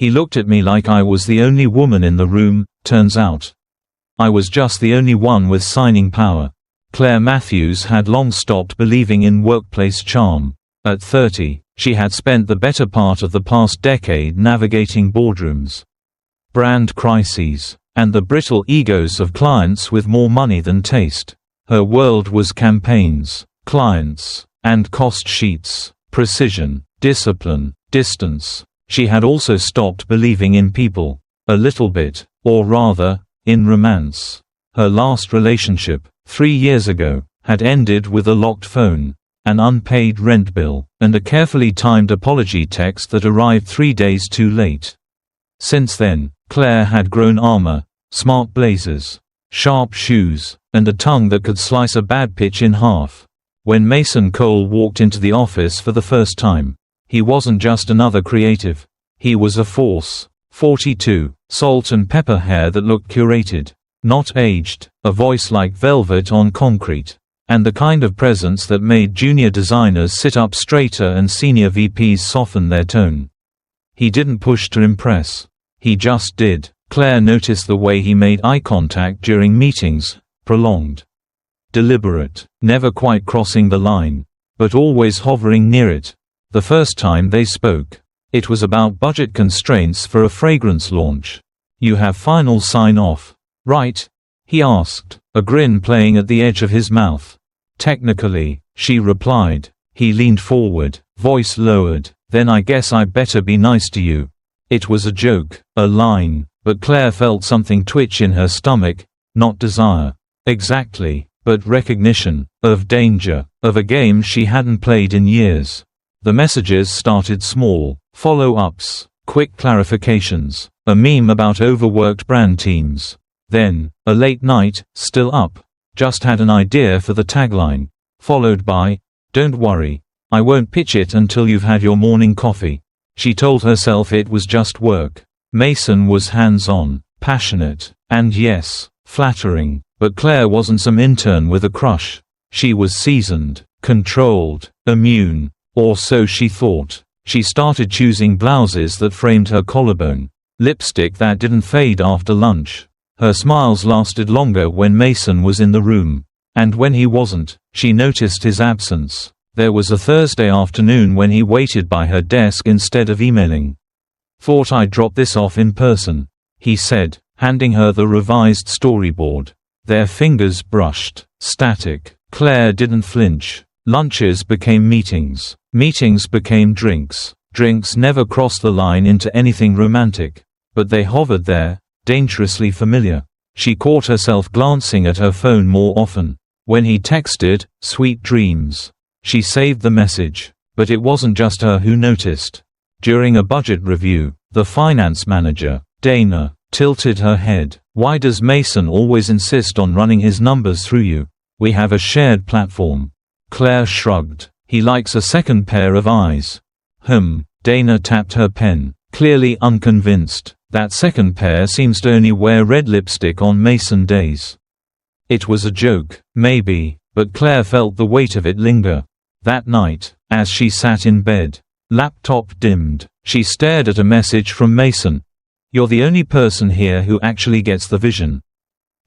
He looked at me like I was the only woman in the room. Turns out I was just the only one with signing power. Claire Matthews had long stopped believing in workplace charm. At 30, she had spent the better part of the past decade navigating boardrooms, brand crises, and the brittle egos of clients with more money than taste. Her world was campaigns, clients, and cost sheets, precision, discipline, distance. She had also stopped believing in people. A little bit, or rather, in romance. Her last relationship, 3 years ago, had ended with a locked phone, an unpaid rent bill, and a carefully timed apology text that arrived 3 days too late. Since then, Claire had grown armor, smart blazers, sharp shoes, and a tongue that could slice a bad pitch in half. When Mason Cole walked into the office for the first time, he wasn't just another creative. He was a force. 42, salt and pepper hair that looked curated, not aged, a voice like velvet on concrete, and the kind of presence that made junior designers sit up straighter and senior VPs soften their tone. He didn't push to impress. He just did. Claire noticed the way he made eye contact during meetings, prolonged, deliberate, never quite crossing the line, but always hovering near it. The first time they spoke, it was about budget constraints for a fragrance launch. "You have final sign-off, right?" he asked, a grin playing at the edge of his mouth. "Technically," she replied. He leaned forward, voice lowered. "Then I guess I better be nice to you." It was a joke, a line, but Claire felt something twitch in her stomach, not desire, exactly, but recognition, of danger, of a game she hadn't played in years. The messages started small, follow-ups, quick clarifications, a meme about overworked brand teams. Then, a late night, still up, just had an idea for the tagline, followed by, "Don't worry, I won't pitch it until you've had your morning coffee." She told herself it was just work. Mason was hands-on, passionate, and yes, flattering, but Claire wasn't some intern with a crush. She was seasoned, controlled, immune. Or so she thought. She started choosing blouses that framed her collarbone, lipstick that didn't fade after lunch. Her smiles lasted longer when Mason was in the room. And when he wasn't, she noticed his absence. There was a Thursday afternoon when he waited by her desk instead of emailing. "Thought I'd drop this off in person," he said, handing her the revised storyboard. Their fingers brushed. Static. Claire didn't flinch. Lunches became meetings. Meetings became drinks. Drinks never crossed the line into anything romantic. But they hovered there, dangerously familiar. She caught herself glancing at her phone more often. When he texted, "Sweet dreams," she saved the message. But it wasn't just her who noticed. During a budget review, the finance manager, Dana, tilted her head. "Why does Mason always insist on running his numbers through you? We have a shared platform." Claire shrugged. "He likes a second pair of eyes." Dana tapped her pen, clearly unconvinced. "That second pair seems to only wear red lipstick on Mason days." It was a joke, maybe, but Claire felt the weight of it linger. That night, as she sat in bed, laptop dimmed, she stared at a message from Mason. "You're the only person here who actually gets the vision.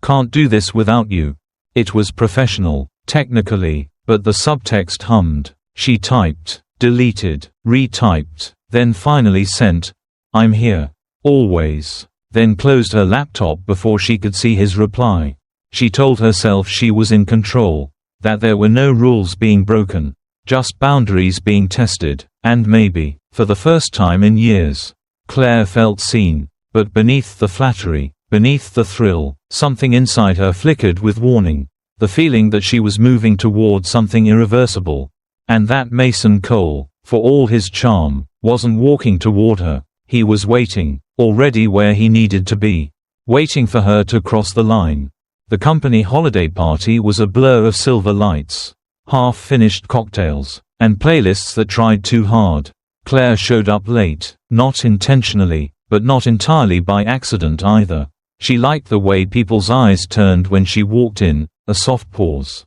Can't do this without you." It was professional, technically, but the subtext hummed. She typed, deleted, retyped, then finally sent, "I'm here. Always," then closed her laptop before she could see his reply. She told herself she was in control, that there were no rules being broken, just boundaries being tested, and maybe, for the first time in years, Claire felt seen. But beneath the flattery, beneath the thrill, something inside her flickered with warning. The feeling that she was moving toward something irreversible. And that Mason Cole, for all his charm, wasn't walking toward her. He was waiting, already where he needed to be. Waiting for her to cross the line. The company holiday party was a blur of silver lights, half-finished cocktails, and playlists that tried too hard. Claire showed up late, not intentionally, but not entirely by accident either. She liked the way people's eyes turned when she walked in, a soft pause.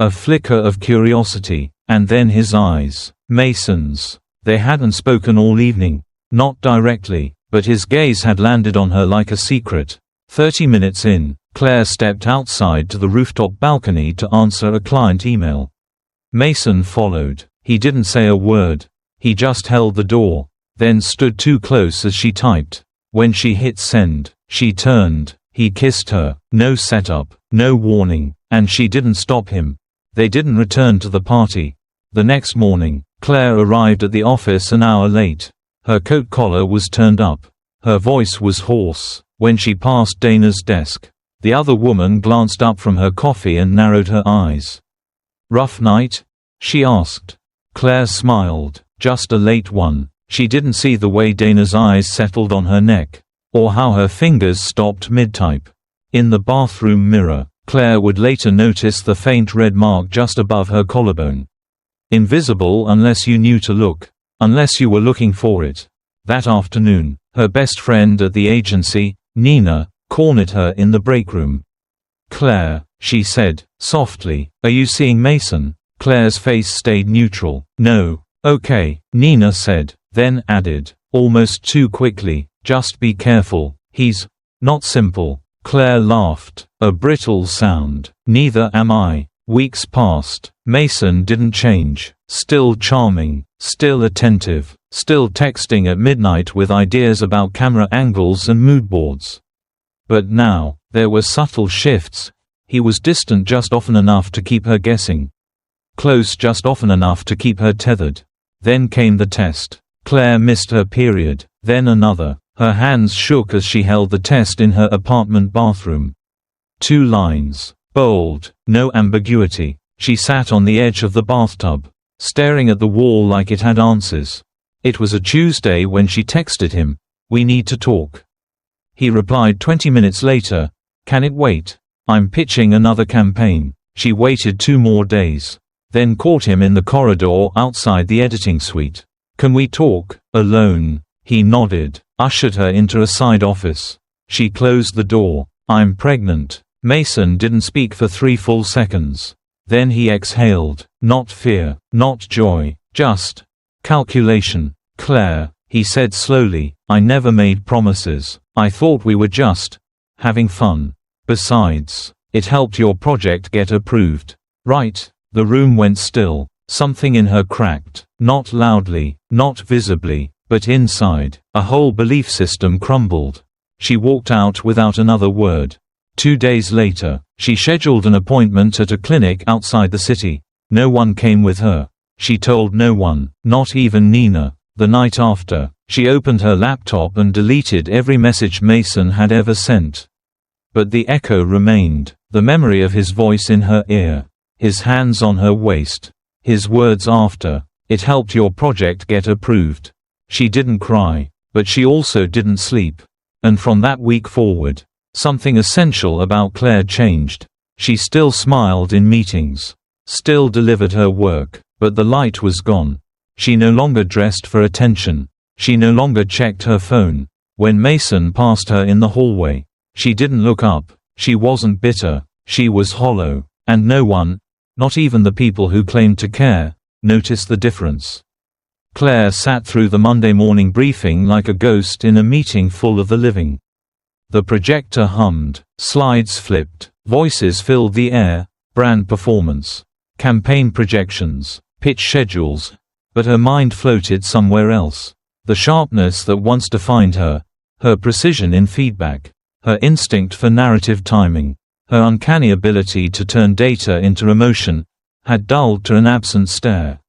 A flicker of curiosity, and then his eyes. Mason's. They hadn't spoken all evening. Not directly, but his gaze had landed on her like a secret. 30 minutes in, Claire stepped outside to the rooftop balcony to answer a client email. Mason followed. He didn't say a word. He just held the door, then stood too close as she typed. When she hit send, she turned. He kissed her. No setup, no warning, and she didn't stop him. They didn't return to the party. The next morning, Claire arrived at the office an hour late. Her coat collar was turned up. Her voice was hoarse. When she passed Dana's desk, the other woman glanced up from her coffee and narrowed her eyes. "Rough night?" she asked. Claire smiled. "Just a late one." She didn't see the way Dana's eyes settled on her neck, or how her fingers stopped mid-type. In the bathroom mirror, Claire would later notice the faint red mark just above her collarbone. Invisible unless you knew to look, unless you were looking for it. That afternoon, her best friend at the agency, Nina, cornered her in the break room. "Claire," she said, softly, "are you seeing Mason?" Claire's face stayed neutral. "No." "Okay," Nina said, then added, almost too quickly, "just be careful, he's not simple." Claire laughed, a brittle sound. "Neither am I." Weeks passed. Mason didn't change. Still charming, still attentive, still texting at midnight with ideas about camera angles and mood boards. But now, there were subtle shifts. He was distant just often enough to keep her guessing. Close just often enough to keep her tethered. Then came the test. Claire missed her period, then another. Her hands shook as she held the test in her apartment bathroom. 2 lines. Bold. No ambiguity. She sat on the edge of the bathtub, staring at the wall like it had answers. It was a Tuesday when she texted him, "We need to talk." He replied 20 minutes later, "Can it wait? I'm pitching another campaign." She waited 2 more days, then caught him in the corridor outside the editing suite. "Can we talk, alone?" He nodded, ushered her into a side office. She closed the door. "I'm pregnant." Mason didn't speak for 3 full seconds. Then he exhaled. Not fear, not joy, just calculation. "Claire," he said slowly, "I never made promises. I thought we were just having fun. Besides, it helped your project get approved, right?" The room went still. Something in her cracked. Not loudly, not visibly, but inside. A whole belief system crumbled. She walked out without another word. 2 days later, she scheduled an appointment at a clinic outside the city. No one came with her. She told no one, not even Nina. The night after, she opened her laptop and deleted every message Mason had ever sent. But the echo remained, the memory of his voice in her ear, his hands on her waist, his words after, "It helped your project get approved." She didn't cry, but she also didn't sleep. And from that week forward, something essential about Claire changed. She still smiled in meetings, still delivered her work, but the light was gone. She no longer dressed for attention. She no longer checked her phone. When Mason passed her in the hallway, she didn't look up. She wasn't bitter. She was hollow. And no one, not even the people who claimed to care, noticed the difference. Claire sat through the Monday morning briefing like a ghost in a meeting full of the living. The projector hummed, slides flipped, voices filled the air, brand performance, campaign projections, pitch schedules, but her mind floated somewhere else. The sharpness that once defined her, her precision in feedback, her instinct for narrative timing, her uncanny ability to turn data into emotion, had dulled to an absent stare.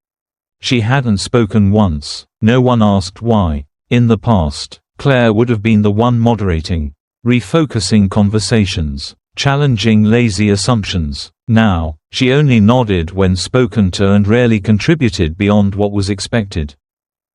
She hadn't spoken once. No one asked why. In the past, Claire would have been the one moderating, refocusing conversations, challenging lazy assumptions. Now, she only nodded when spoken to and rarely contributed beyond what was expected.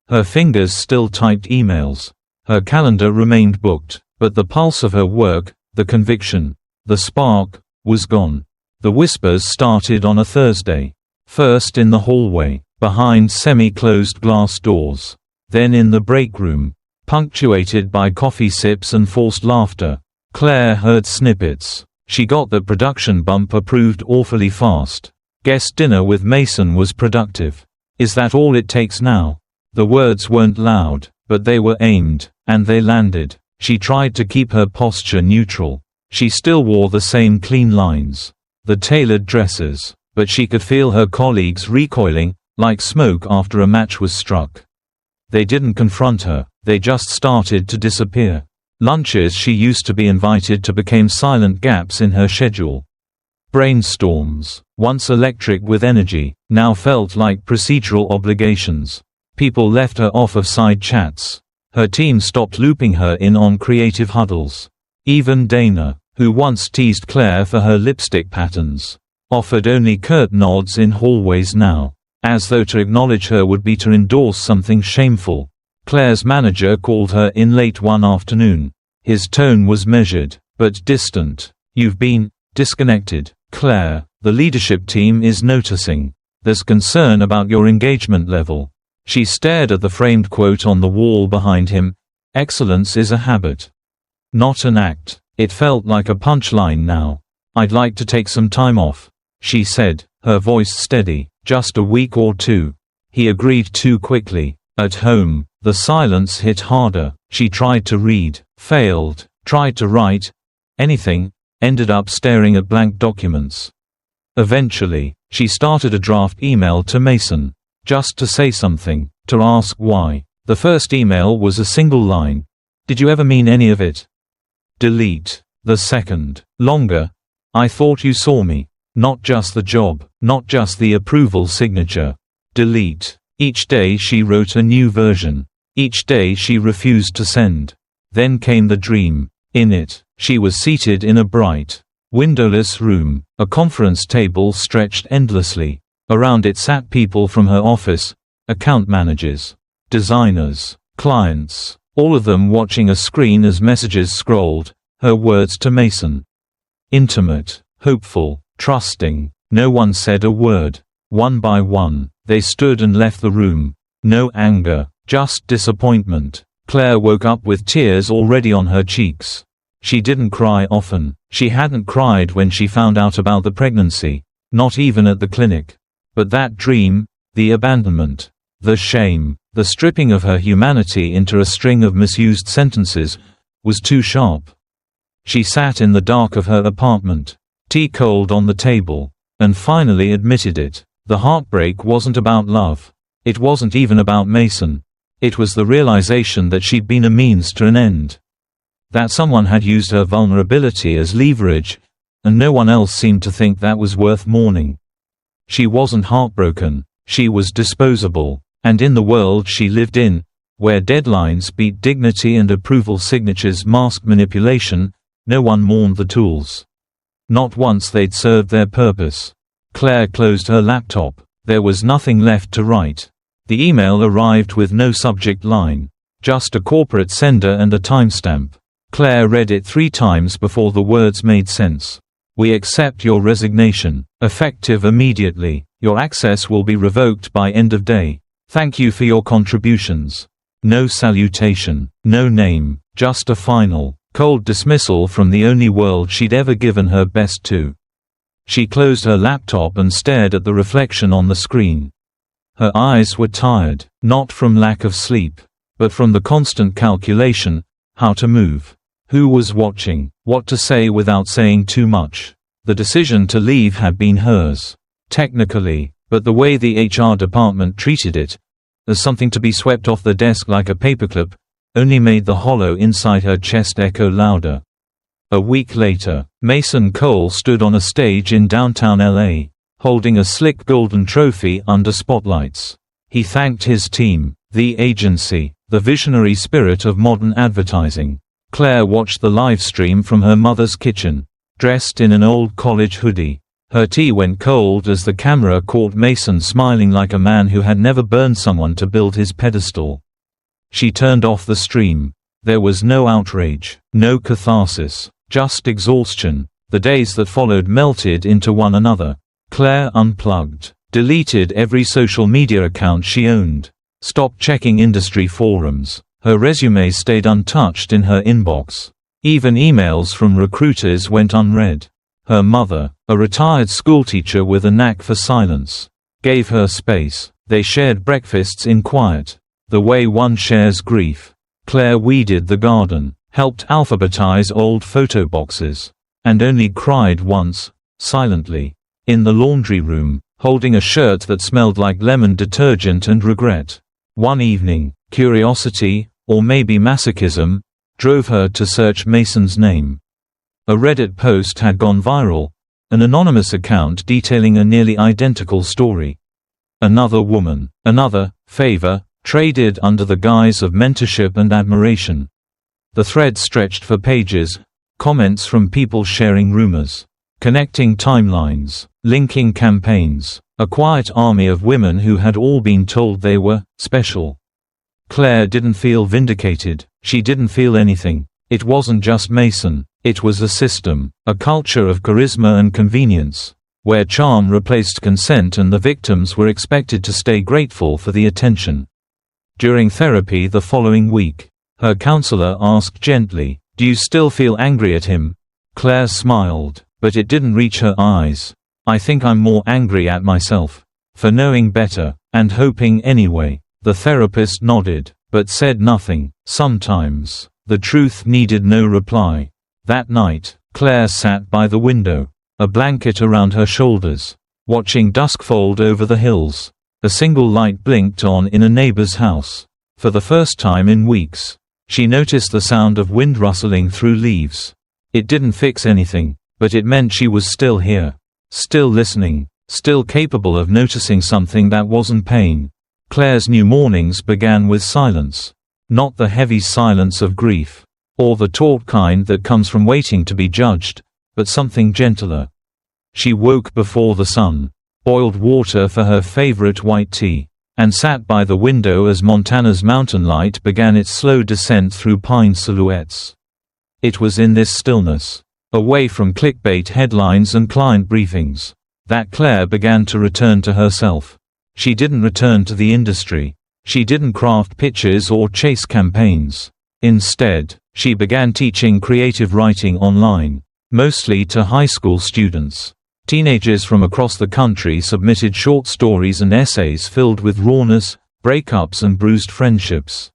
Her fingers still typed emails. Her calendar remained booked, but the pulse of her work, the conviction, the spark, was gone. The whispers started on a Thursday. First in the hallway, behind semi-closed glass doors. Then in the break room, punctuated by coffee sips and forced laughter. Claire heard snippets. She got the production bump approved awfully fast. Guest dinner with Mason was productive. Is that all it takes now? The words weren't loud, but they were aimed, And they landed. She tried to keep her posture neutral. She still wore the same clean lines, the tailored dresses, but she could feel her colleagues recoiling, like smoke after a match was struck. They didn't confront her, they just started to disappear. Lunches she used to be invited to became silent gaps in her schedule. Brainstorms, once electric with energy, now felt like procedural obligations. People left her off of side chats. Her team stopped looping her in on creative huddles. Even Dana, who once teased Claire for her lipstick patterns, offered only curt nods in hallways now, as though to acknowledge her would be to endorse something shameful. Claire's manager called her in late one afternoon. His tone was measured, but distant. "You've been disconnected, Claire. The leadership team is noticing. There's concern about your engagement level." She stared at the framed quote on the wall behind him, "Excellence is a habit, not an act." It felt like a punchline now. "I'd like to take some time off," she said, her voice steady. "Just a week or two." He agreed too quickly. At home, the silence hit harder. She tried to read, failed, tried to write, anything, ended up staring at blank documents. Eventually, she started a draft email to Mason, just to say something, to ask why. The first email was a single line. "Did you ever mean any of it?" Delete. The second, longer. "I thought you saw me. Not just the job, not just the approval signature." Delete. Each day she wrote a new version. Each day she refused to send. Then came the dream. In it, she was seated in a bright, windowless room. A conference table stretched endlessly. Around it sat people from her office, account managers, designers, clients, all of them watching a screen as messages scrolled, her words to Mason. Intimate, hopeful, trusting. No one said a word. One by one, they stood and left the room. No anger, just disappointment. Claire woke up with tears already on her cheeks. She didn't cry often. She hadn't cried when she found out about the pregnancy, not even at the clinic. But that dream, the abandonment, the shame, the stripping of her humanity into a string of misused sentences, was too sharp. She sat in the dark of her apartment, tea cold on the table, and finally admitted it. The heartbreak wasn't about love. It wasn't even about Mason. It was the realization that she'd been a means to an end. That someone had used her vulnerability as leverage, and no one else seemed to think that was worth mourning. She wasn't heartbroken, she was disposable, and in the world she lived in, where deadlines beat dignity and approval signatures masked manipulation, no one mourned the tools. Not once they'd served their purpose. Claire closed her laptop. There was nothing left to write. The email arrived with no subject line, just a corporate sender and a timestamp. Claire read it 3 times before the words made sense. "We accept your resignation, effective immediately. Your access will be revoked by end of day. Thank you for your contributions." No salutation, no name, just a final, cold dismissal from the only world she'd ever given her best to. She closed her laptop and stared at the reflection on the screen. Her eyes were tired, not from lack of sleep, but from the constant calculation, how to move, who was watching, what to say without saying too much. The decision to leave had been hers, technically, but the way the HR department treated it, as something to be swept off the desk like a paperclip, only made the hollow inside her chest echo louder. A week later, Mason Cole stood on a stage in downtown LA, holding a slick golden trophy under spotlights. He thanked his team, the agency, the visionary spirit of modern advertising. Claire watched the live stream from her mother's kitchen, dressed in an old college hoodie. Her tea went cold as the camera caught Mason smiling like a man who had never burned someone to build his pedestal. She turned off the stream. There was no outrage, no catharsis, just exhaustion. The days that followed melted into one another. Claire unplugged, deleted every social media account she owned, stopped checking industry forums. Her resume stayed untouched in her inbox. Even emails from recruiters went unread. Her mother, a retired schoolteacher with a knack for silence, gave her space. They shared breakfasts in quiet, the way one shares grief. Claire weeded the garden, helped alphabetize old photo boxes, and only cried once, silently, in the laundry room, holding a shirt that smelled like lemon detergent and regret. One evening, curiosity, or maybe masochism, drove her to search Mason's name. A Reddit post had gone viral, an anonymous account detailing a nearly identical story. Another woman, another favor, traded under the guise of mentorship and admiration. The thread stretched for pages, comments from people sharing rumors, connecting timelines, linking campaigns, a quiet army of women who had all been told they were special. Claire didn't feel vindicated, she didn't feel anything. It wasn't just Mason, it was a system, a culture of charisma and convenience, where charm replaced consent and the victims were expected to stay grateful for the attention. During therapy the following week, her counselor asked gently, "Do you still feel angry at him?" Claire smiled, but it didn't reach her eyes. "I think I'm more angry at myself. For knowing better, and hoping anyway." The therapist nodded, but said nothing. Sometimes, the truth needed no reply. That night, Claire sat by the window, a blanket around her shoulders, watching dusk fold over the hills. A single light blinked on in a neighbor's house. For the first time in weeks, she noticed the sound of wind rustling through leaves. It didn't fix anything, but it meant she was still here, still listening, still capable of noticing something that wasn't pain. Claire's new mornings began with silence. Not the heavy silence of grief, or the taut kind that comes from waiting to be judged, but something gentler. She woke before the sun, boiled water for her favorite white tea, and sat by the window as Montana's mountain light began its slow descent through pine silhouettes. It was in this stillness, away from clickbait headlines and client briefings, that Claire began to return to herself. She didn't return to the industry. She didn't craft pitches or chase campaigns. Instead, she began teaching creative writing online, mostly to high school students. Teenagers from across the country submitted short stories and essays filled with rawness, breakups and bruised friendships.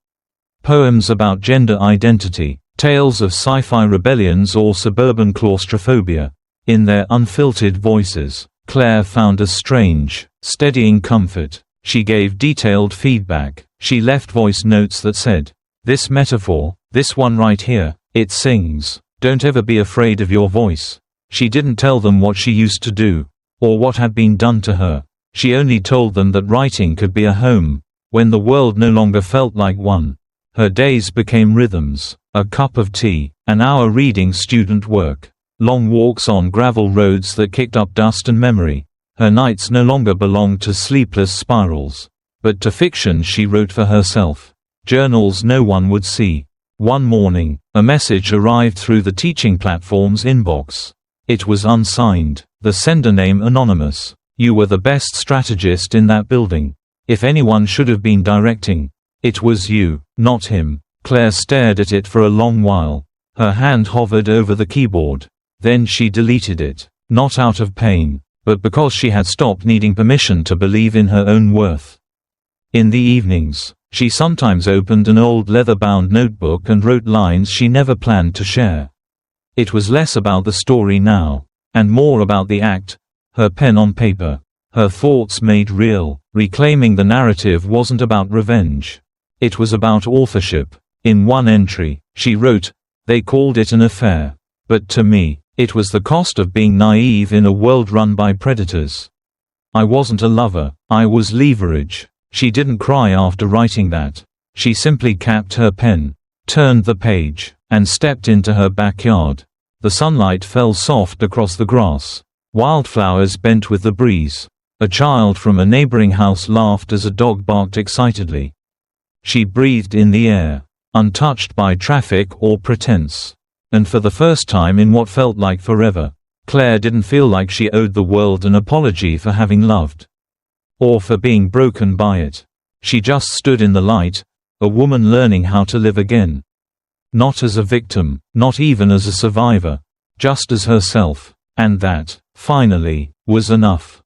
Poems about gender identity, tales of sci-fi rebellions or suburban claustrophobia. In their unfiltered voices, Claire found a strange, steadying comfort. She gave detailed feedback. She left voice notes that said, "This metaphor, this one right here, it sings. Don't ever be afraid of your voice." She didn't tell them what she used to do, or what had been done to her. She only told them that writing could be a home, when the world no longer felt like one. Her days became rhythms, a cup of tea, an hour reading student work, long walks on gravel roads that kicked up dust and memory. Her nights no longer belonged to sleepless spirals, but to fiction she wrote for herself, journals no one would see. One morning, a message arrived through the teaching platform's inbox. It was unsigned, the sender name anonymous. "You were the best strategist in that building. If anyone should have been directing, it was you, not him." Claire stared at it for a long while. Her hand hovered over the keyboard. Then she deleted it, not out of pain, but because she had stopped needing permission to believe in her own worth. In the evenings, she sometimes opened an old leather-bound notebook and wrote lines she never planned to share. It was less about the story now, and more about the act, her pen on paper, her thoughts made real. Reclaiming the narrative wasn't about revenge. It was about authorship. In one entry, she wrote, "They called it an affair. But to me, it was the cost of being naive in a world run by predators. I wasn't a lover, I was leverage." She didn't cry after writing that. She simply capped her pen, turned the page, and stepped into her backyard. The sunlight fell soft across the grass. Wildflowers bent with the breeze. A child from a neighboring house laughed as a dog barked excitedly. She breathed in the air, untouched by traffic or pretense. And for the first time in what felt like forever, Claire didn't feel like she owed the world an apology for having loved, or for being broken by it. She just stood in the light, a woman learning how to live again. Not as a victim, not even as a survivor, just as herself. And that, finally, was enough.